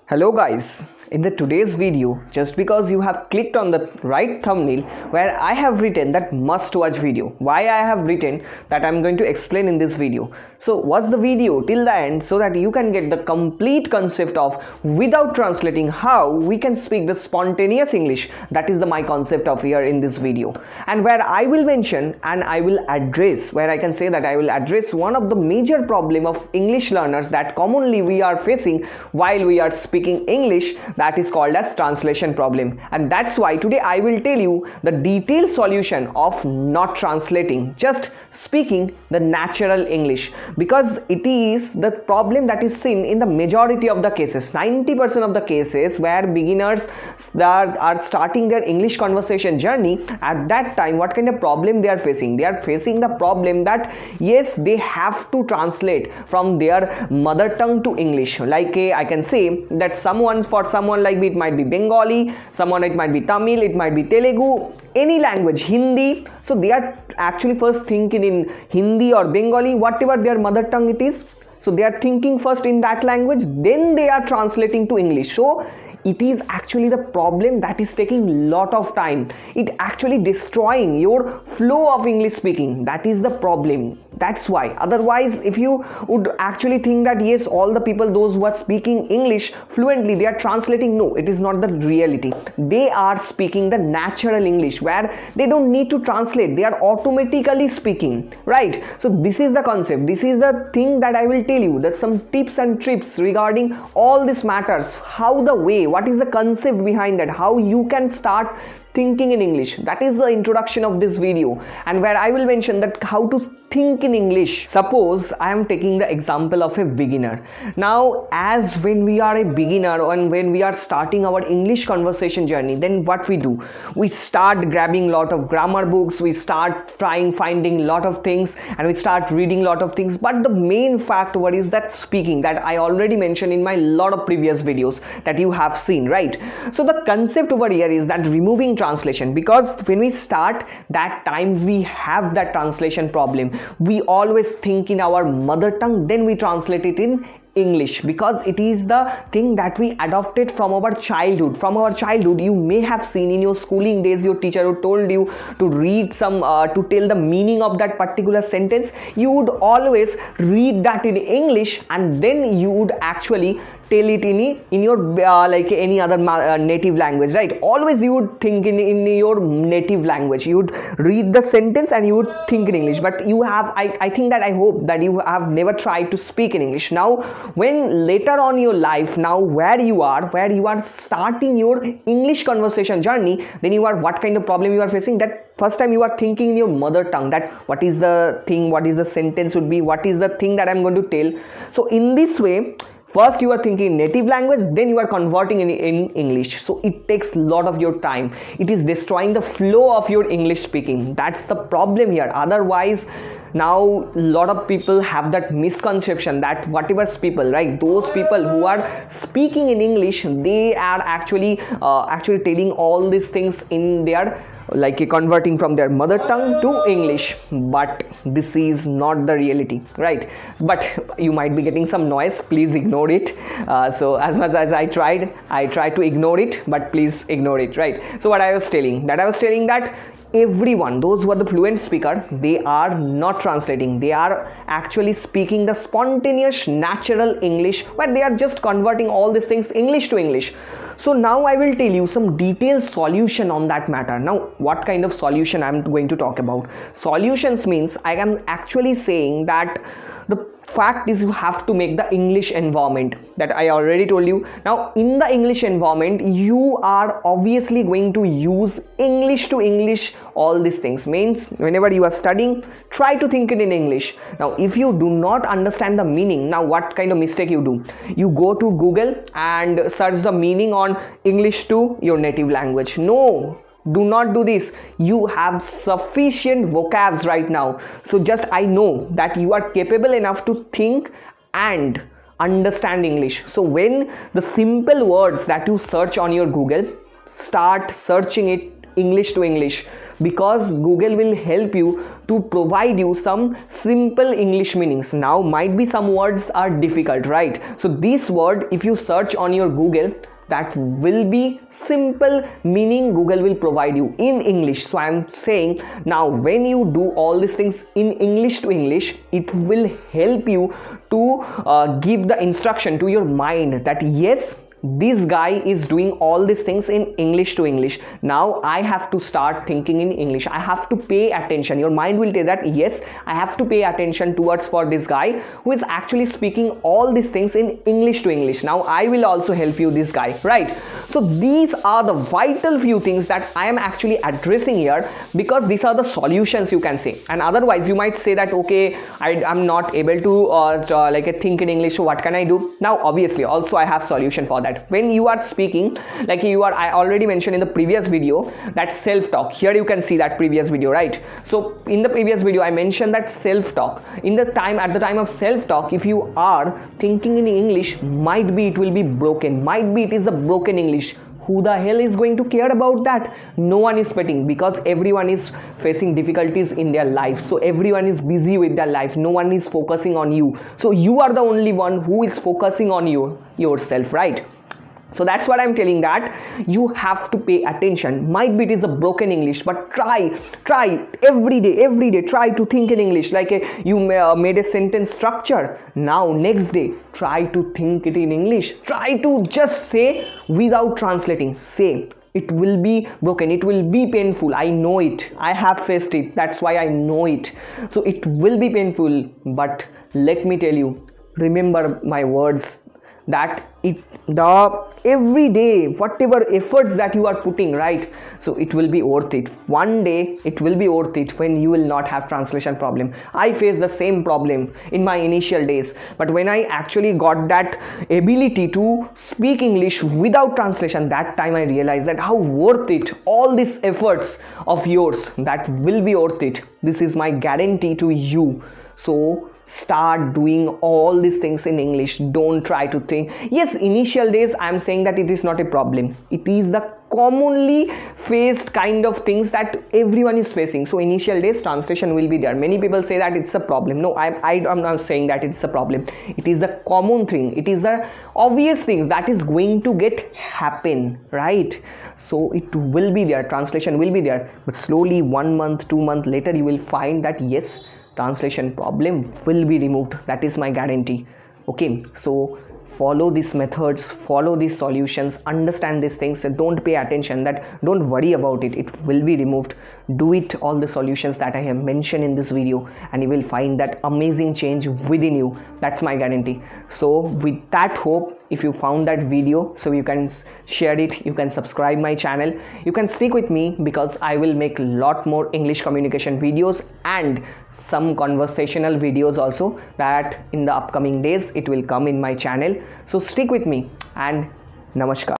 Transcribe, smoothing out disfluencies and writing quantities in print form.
Hello guys, in the today's video, just because you have clicked on the right thumbnail where I have written that must watch video, why I have written that I'm going to explain in this video. So watch the video till the end so that you can get the complete concept of without translating how we can speak the spontaneous English. That is my concept of here in this video, and where I will mention and I will address, where I can say that I will address one of the major problem of English learners that commonly we are facing while we are speaking English, that is called as translation problem. And that's why today I will tell you the detailed solution of not translating, just speaking the natural English, because it is the problem that is seen in the majority of the cases, 90% of the cases where beginners that are starting their English conversation journey. At that time, what kind of problem they are facing? They are facing the problem that yes, they have to translate from their mother tongue to English. Like I can say that for someone like me, it might be Bengali, someone it might be Tamil, it might be Telugu, any language, Hindi. So they are actually first thinking in Hindi or Bengali, whatever their mother tongue it is. So they are thinking first in that language, then they are translating to English. So it is actually the problem that is taking lot of time. It actually destroying your flow of English speaking. That is the problem. That's why. Otherwise, if you would actually think that yes, all the people, those who are speaking English fluently, they are translating. No, it is not the reality. They are speaking the natural English where they don't need to translate. They are automatically speaking, right? So this is the concept. This is the thing that I will tell you. There's some tips and tricks regarding all these matters. How the way, what is the concept behind that? How you can start thinking in English. That is the introduction of this video, and where I will mention that how to think in English. Suppose I am taking the example of a beginner. Now, as when we are a beginner and when we are starting our English conversation journey, then what we do? We start grabbing lot of grammar books, we start finding lot of things, and we start reading lot of things. But the main fact what is that speaking, that I already mentioned in my lot of previous videos that you have seen, right? So the concept over here is that removing translation, because when we start that time we have that translation problem. We always think in our mother tongue, then we translate it in English, because it is the thing that we adopted from our childhood. From our childhood, you may have seen in your schooling days, your teacher who told you to read some to tell the meaning of that particular sentence. You would always read that in English, and then you would actually tell it in your like any other native language, right? Always you would think in your native language. You would read the sentence and you would think in English. But you have, I think that I hope that you have never tried to speak in English. Now, when later on your life, now where you are starting your English conversation journey, then you are, what kind of problem you are facing? That first time you are thinking in your mother tongue, that what is the thing, what is the sentence would be, what is the thing that I'm going to tell. So in this way, first you are thinking native language, then you are converting in English. So it takes a lot of your time. It is destroying the flow of your English speaking. That's the problem here. Otherwise, now a lot of people have that misconception that whatever people, right, those people who are speaking in English, they are actually telling all these things in their, like converting from their mother tongue to English. But this is not the reality, right? But you might be getting some noise, please ignore it. So as much as I tried to ignore it, but please ignore it, right? So what I was telling that everyone, those who are the fluent speaker, they are not translating. They are actually speaking the spontaneous natural English, where they are just converting all these things English to English. So now I will tell you some detailed solution on that matter. Now, what kind of solution I'm going to talk about? Solutions means I am actually saying that the fact is you have to make the English environment, that I already told you. Now in the English environment, you are obviously going to use English to English. All these things means whenever you are studying, try to think it in English. Now if you do not understand the meaning, now what kind of mistake you do? You go to Google and search the meaning on English to your native language. No, do not do this. You have sufficient vocabs right now. So just I know that you are capable enough to think and understand English. So when the simple words that you search on your Google, start searching it English to English. because Google will help you to provide you some simple English meanings. Now might be some words are difficult, right? So this word, if you search on your Google, that will be simple meaning Google will provide you in English. So I'm saying, now when you do all these things in English to English, it will help you to give the instruction to your mind that yes, this guy is doing all these things in English to English. Now I have to start thinking in English. I have to pay attention. Your mind will tell that yes, I have to pay attention towards for this guy who is actually speaking all these things in English to English. Now I will also help you, this guy, right? So these are the vital few things that I am actually addressing here, because these are the solutions you can say. And otherwise you might say that okay, I'm not able to think in English, so what can I do? Now obviously also I have solution for that. When you are speaking, I already mentioned in the previous video that self-talk. Here you can see that previous video, right? So in the previous video I mentioned that self-talk. At the time of self-talk, if you are thinking in English, might be it will be broken, might be it is a broken English. Who the hell is going to care about that? No one is sweating, because everyone is facing difficulties in their life. So everyone is busy with their life. No one is focusing on you. So you are the only one who is focusing on yourself, right? So that's what I'm telling, that you have to pay attention. Might be it is a broken English, but try every day, try to think in English. You made a sentence structure. Now next day, try to think it in English. Try to just say without translating. Say. It will be broken, it will be painful. I know it. I have faced it. That's why I know it. So it will be painful, but let me tell you, remember my words, that every day, whatever efforts that you are putting, right, so it will be worth it. One day it will be worth it when you will not have translation problem. I faced the same problem in my initial days, but when I actually got that ability to speak English without translation, that time I realized that how worth it, all these efforts of yours, that will be worth it. This is my guarantee to you. So start doing all these things in English. Don't try to think. Yes, initial days I am saying that it is not a problem. It is the commonly faced kind of things that everyone is facing. So initial days translation will be there. Many people say that it's a problem. No, I'm not saying that it's a problem. It is a common thing. It is the obvious things that is going to get happen, right? So it will be there. Translation will be there. But slowly 1 month, 2 months later, you will find that yes, translation problem will be removed. That is my guarantee. Okay, so follow these methods, follow these solutions, understand these things, and don't pay attention, that don't worry about it, it will be removed. Do it, all the solutions that I have mentioned in this video, and you will find that amazing change within you. That's my guarantee. So with that hope, if you found that video, so you can share it, you can subscribe my channel, you can stick with me, because I will make a lot more English communication videos and some conversational videos also, that in the upcoming days it will come in my channel. So stick with me, and namaskar.